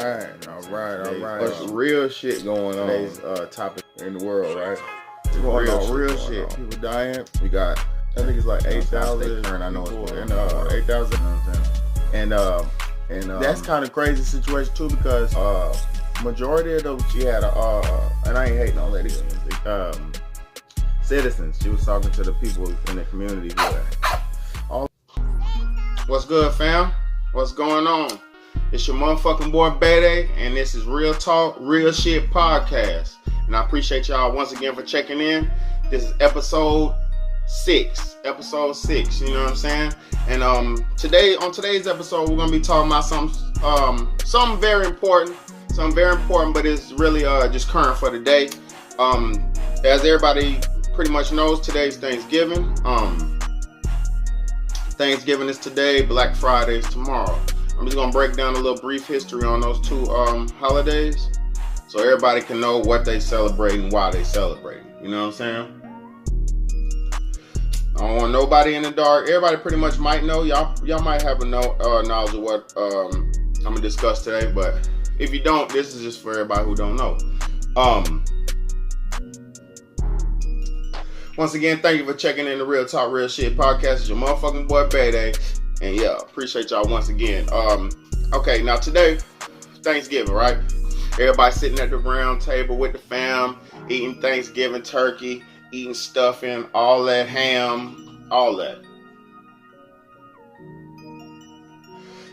right. What's real shit going on? Today's topic in the world, right? Real shit. People dying. We got, I think it's like 8,000. I know it's and 8,000. And that's kind of crazy situation too, because majority of those, she had and I ain't hating on lady, citizens. She was talking to the people in the community who all. What's good, fam? What's going on? It's your motherfucking boy Bede, and this is Real Talk, Real Shit Podcast. And I appreciate y'all once again for checking in. This is episode 6. You know what I'm saying? And on today's episode, we're gonna be talking about something very important, but it's really just current for the day. As everybody pretty much knows, today's Thanksgiving. Thanksgiving is today, Black Friday is tomorrow. I'm just gonna break down a little brief history on those two holidays, so everybody can know what they celebrate and why they celebrate. You know what I'm saying? I don't want nobody in the dark. Everybody pretty much might know. Y'all might have a knowledge of what I'm gonna discuss today, but if you don't, this is just for everybody who don't know. Once again, thank you for checking in the Real Talk, Real Shit Podcast. It's your motherfucking boy Bede. And yeah, appreciate y'all once again. Okay, now today, Thanksgiving, right? Everybody sitting at the round table with the fam, eating Thanksgiving turkey, eating stuffing, all that ham, all that.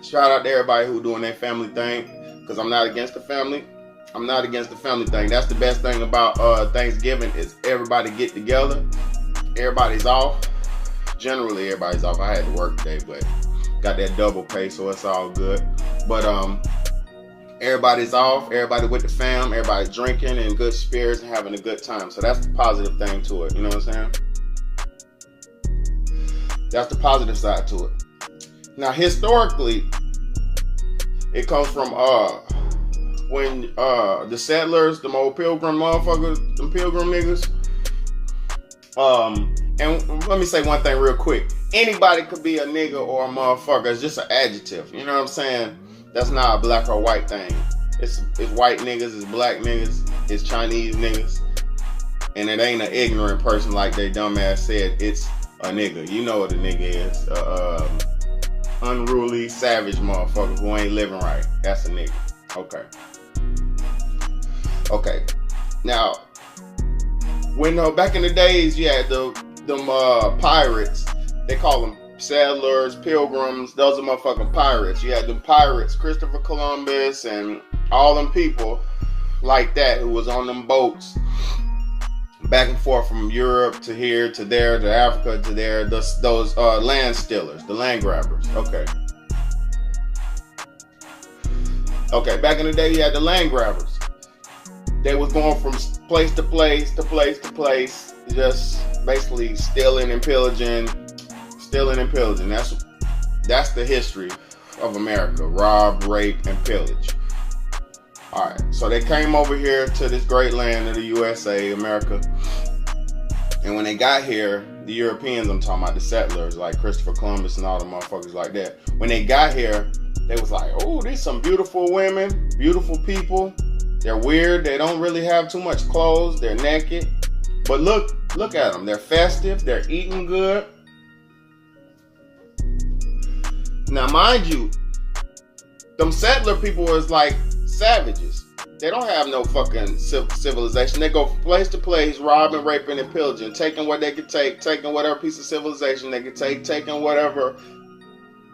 Shout out to everybody who doing their family thing, because I'm not against the family. I'm not against the family thing. That's the best thing about Thanksgiving is everybody get together. Everybody's off. Generally, everybody's off. I had to work today, but got that double pay, so it's all good. But everybody's off. Everybody with the fam. Everybody drinking in good spirits and having a good time. So that's the positive thing to it. You know what I'm saying? That's the positive side to it. Now, historically, it comes from when the settlers, them old pilgrim motherfuckers, them pilgrim niggas. And let me say one thing real quick. Anybody could be a nigga or a motherfucker. It's just an adjective. You know what I'm saying? That's not a black or white thing. It's white niggas, it's black niggas, it's Chinese niggas. And it ain't an ignorant person like they dumbass said. It's a nigga. You know what a nigga is. Unruly, savage motherfucker who ain't living right. That's a nigga. Okay. Now, when back in the days, you had them pirates. They call them settlers, pilgrims. Those are motherfucking pirates. You had them pirates, Christopher Columbus, and all them people like that who was on them boats back and forth from Europe to here to there to Africa to there. Those land stealers, the land grabbers. Okay. Back in the day, you had the land grabbers. They was going from place to place to place to place, just basically stealing and pillaging. That's the history of America: rob, rape, and pillage. All right, so they came over here to this great land of the USA, America, and when they got here, the Europeans, I'm talking about the settlers, like Christopher Columbus and all the motherfuckers like that. When they got here, they was like, "Oh, these some beautiful women, beautiful people. They're weird. They don't really have too much clothes. They're naked. But look at them. They're festive. They're eating good." Now, mind you, them settler people is like savages. They don't have no fucking civilization. They go from place to place, robbing, raping, and pillaging, taking what they could take, taking whatever piece of civilization they could take, taking whatever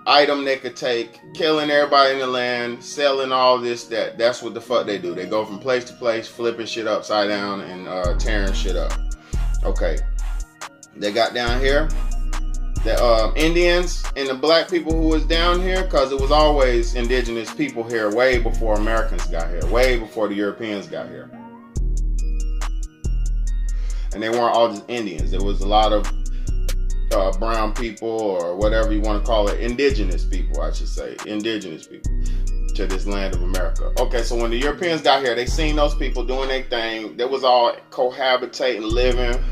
item they could take, killing everybody in the land, selling all this, that. That's what the fuck they do. They go from place to place, flipping shit upside down and tearing shit up. Okay. They got down here, the Indians and the black people who was down here, because it was always indigenous people here way before Americans got here, way before the Europeans got here. And they weren't all just Indians. There was a lot of brown people, or whatever you want to call it, indigenous people, I should say, indigenous people to this land of America. Okay, so when the Europeans got here, they seen those people doing their thing. They was all cohabitating, living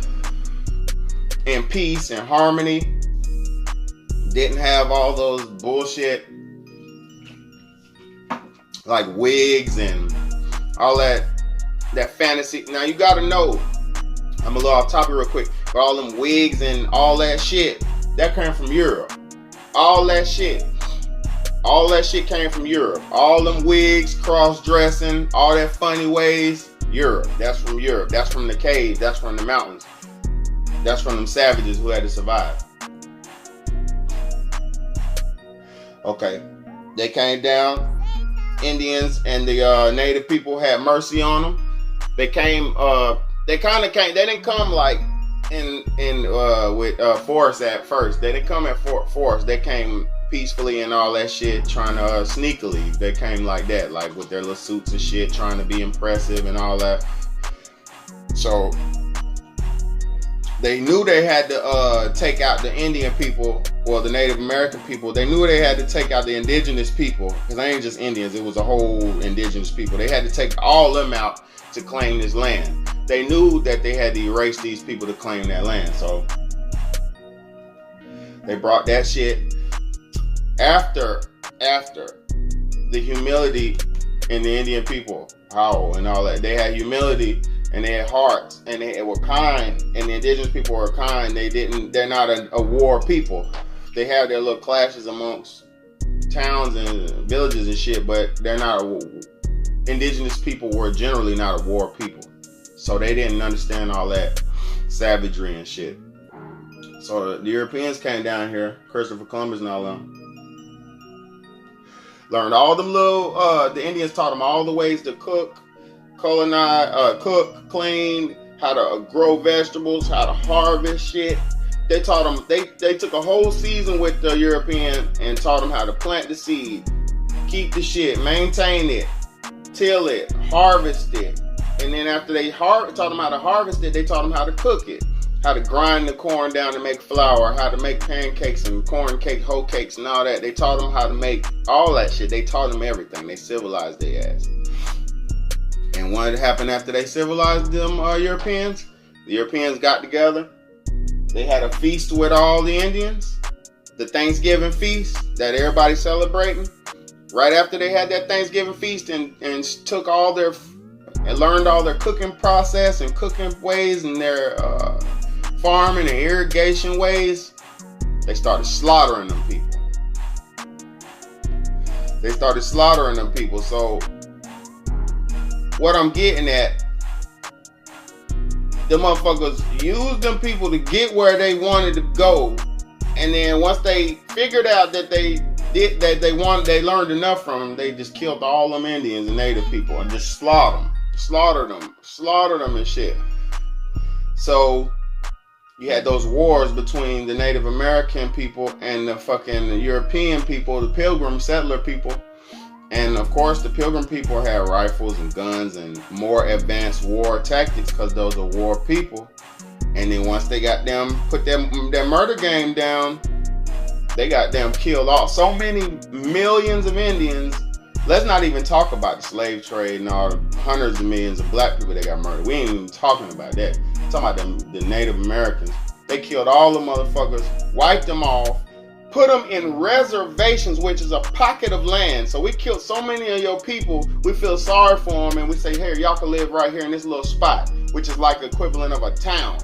in peace and harmony. Didn't have all those bullshit like wigs and all that fantasy. Now you gotta know, I'm a little off topic real quick, but all them wigs and all that shit, that came from Europe. All that shit came from Europe. All them wigs, cross-dressing, all that funny ways, Europe. That's from Europe. That's from the caves. That's from the mountains. That's from them savages who had to survive. Okay, they came down. Indians and the native people had mercy on them. They came. They kind of came. They didn't come like with force at first. They didn't come at force. They came peacefully and all that shit, trying to sneakily. They came like that, like with their little suits and shit, trying to be impressive and all that. So they knew they had to take out the Indian people, or the Native American people. They knew they had to take out the indigenous people, because they ain't just Indians, it was a whole indigenous people. They had to take all them out to claim this land. They knew that they had to erase these people to claim that land. So they brought that shit after the humility in the Indian people, Howell and all that. They had humility and they had hearts and they were kind, and the indigenous people were kind. They're not a war people. They have their little clashes amongst towns and villages and shit, but they're not indigenous people were generally not a war people. So they didn't understand all that savagery and shit. So the Europeans came down here, Christopher Columbus and all them, learned all them little, the Indians taught them all the ways to cook, clean, how to grow vegetables, how to harvest shit. They taught them, they took a whole season with the European and taught them how to plant the seed, keep the shit, maintain it, till it, harvest it. And then after they taught them how to harvest it, they taught them how to cook it, how to grind the corn down to make flour, how to make pancakes and corn cake, hoe cakes and all that. They taught them how to make all that shit. They taught them everything. They civilized their ass. And what happened after they civilized them Europeans? The Europeans got together. They had a feast with all the Indians, the Thanksgiving feast that everybody's celebrating. Right after they had that Thanksgiving feast and took all their and learned all their cooking process and cooking ways and their farming and irrigation ways, they started slaughtering them people. So what I'm getting at, the motherfuckers used them people to get where they wanted to go, and then once they figured out that they learned enough from them, they just killed all them Indians and Native people and just slaughtered them and shit. So you had those wars between the Native American people and the fucking European people, the Pilgrim settler people. And of course, the Pilgrim people had rifles and guns and more advanced war tactics because those are war people. And then once they got them, put their murder game down, they got them killed off so many millions of Indians. Let's not even talk about the slave trade and all the hundreds of millions of black people that got murdered. We ain't even talking about that. I'm talking about the Native Americans. They killed all the motherfuckers, wiped them off, put them in reservations, which is a pocket of land. So we killed so many of your people, we feel sorry for them, and we say, here, y'all can live right here in this little spot, which is like the equivalent of a town.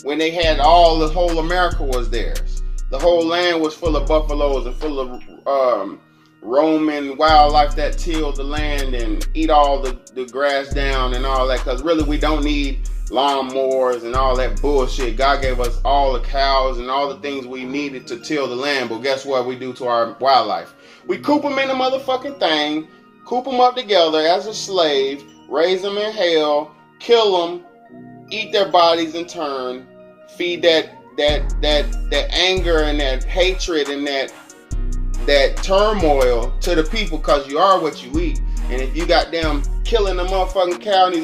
When they had the whole America was theirs. The whole land was full of buffaloes and full of Roman wildlife that tilled the land and eat all the grass down and all that, because really we don't need lawnmowers and all that bullshit. God gave us all the cows and all the things we needed to till the land, but guess what we do to our wildlife? We coop them in a motherfucking thing, coop them up together as a slave, raise them in hell, kill them, eat their bodies in turn, feed that anger and that hatred and that turmoil to the people, because you are what you eat. And if you got them killing the motherfucking cow and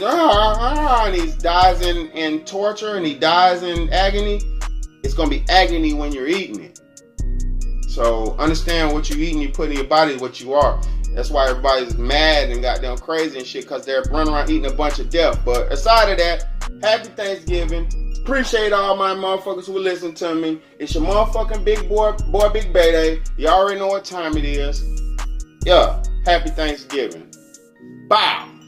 he dies in torture and he dies in agony, it's gonna be agony when you're eating it. So understand what you eat and you put in your body is what you are. That's why everybody's mad and goddamn crazy and shit, because they're running around eating a bunch of death. But aside of that, happy Thanksgiving. Appreciate all my motherfuckers who listen to me. It's your motherfucking big boy Big Bay Day. You already know what time it is. Yeah. Happy Thanksgiving. Bow.